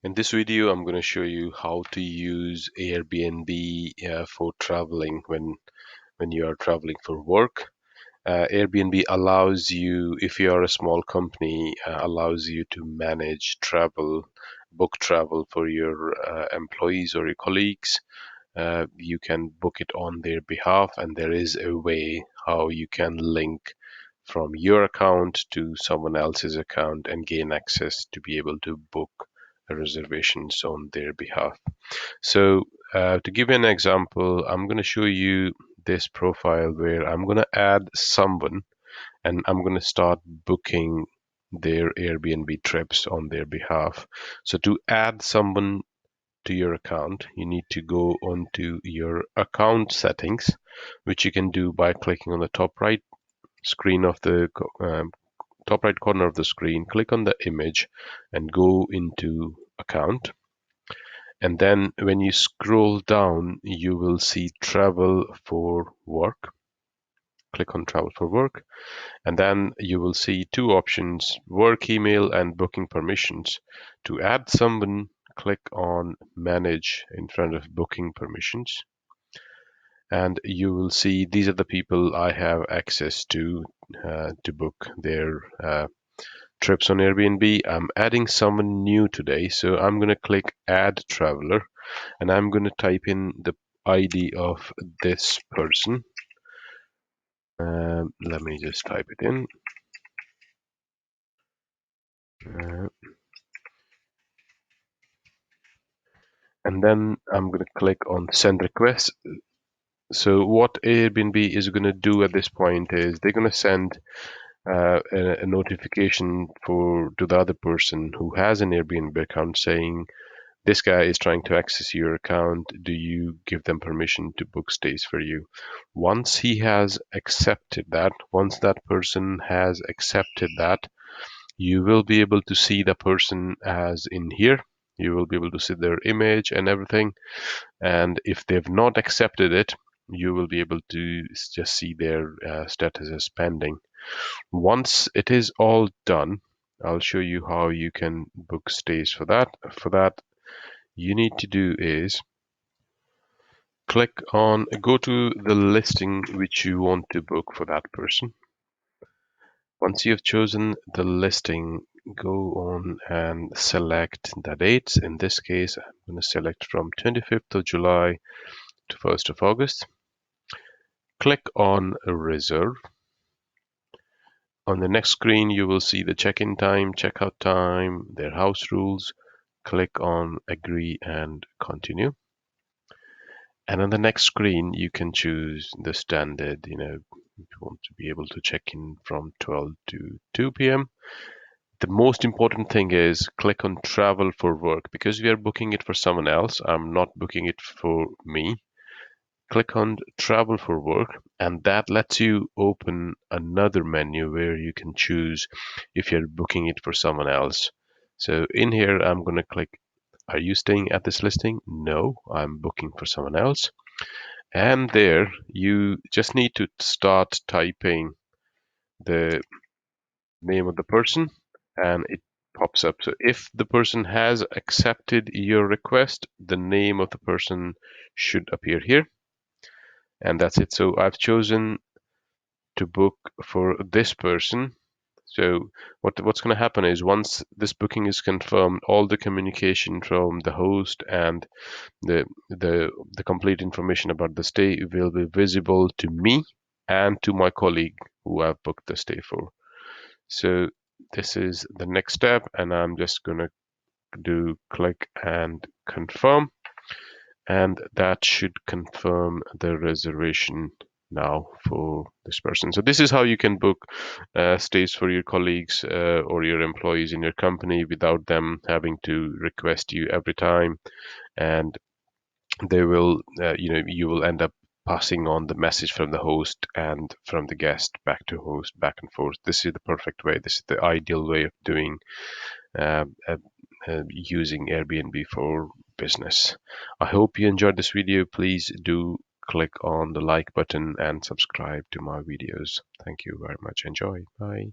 In this video, I'm going to show you how to use Airbnb for traveling when you are traveling for work. Airbnb allows you, if you are a small company, allows you to manage travel, book travel for your employees or your colleagues. You can book it on their behalf, and there is a way how you can link from your account to someone else's account and gain access to be able to book reservations on their behalf. So to give you an example, I'm going to show you this profile where I'm going to add someone and I'm going to start booking their Airbnb trips on their behalf. So to add someone to your account, you need to go onto your account settings, which you can do by clicking on the top right corner of the screen, click on the image and go into account. And then when you scroll down, you will see travel for work. Click on travel for work. And then you will see two options, work email and booking permissions. To add someone, click on manage in front of booking permissions. And you will see these are the people I have access to book their trips on Airbnb. I'm adding someone new today, so I'm going to click add traveler and I'm going to type in the ID of this person. Let me just type it in. And then I'm going to click on send request. So what Airbnb is going to do at this point is they're going to send a notification to the other person who has an Airbnb account saying, this guy is trying to access your account. Do you give them permission to book stays for you? Once he has accepted that, once that person has accepted that, you will be able to see the person as in here. You will be able to see their image and everything. And if they've not accepted it, you will be able to just see their status as pending. Once it is all done, I'll show you how you can book stays for that. For that, you need to do is go to the listing which you want to book for that person. Once you have chosen the listing, go on and select the dates. In this case, I'm going to select from 25th of July to 1st of August. Click on reserve. On the next screen, you will see the check-in time, check-out time, their house rules. Click on agree and continue. And on the next screen, you can choose the standard, if you want to be able to check in from 12 to 2 p.m. The most important thing is click on travel for work because we are booking it for someone else. I'm not booking it for me. Click on travel for work and that lets you open another menu where you can choose if you're booking it for someone else. So in here, I'm going to click, are you staying at this listing? No, I'm booking for someone else. And there you just need to start typing the name of the person and it pops up. So if the person has accepted your request, the name of the person should appear here. And that's it. So I've chosen to book for this person. So what's going to happen is once this booking is confirmed, all the communication from the host and the complete information about the stay will be visible to me and to my colleague who I've booked the stay for. So this is the next step, and I'm just going to do click and confirm, and that should confirm the reservation now for this person. So this is how you can book stays for your colleagues or your employees in your company without them having to request you every time, and they will you will end up passing on the message from the host and from the guest back to host, back and forth. This is the perfect way. This is the ideal way of doing uh, uh, using Airbnb for business. I hope you enjoyed this video. Please do click on the like button and subscribe to my videos. Thank you very much. Enjoy. Bye.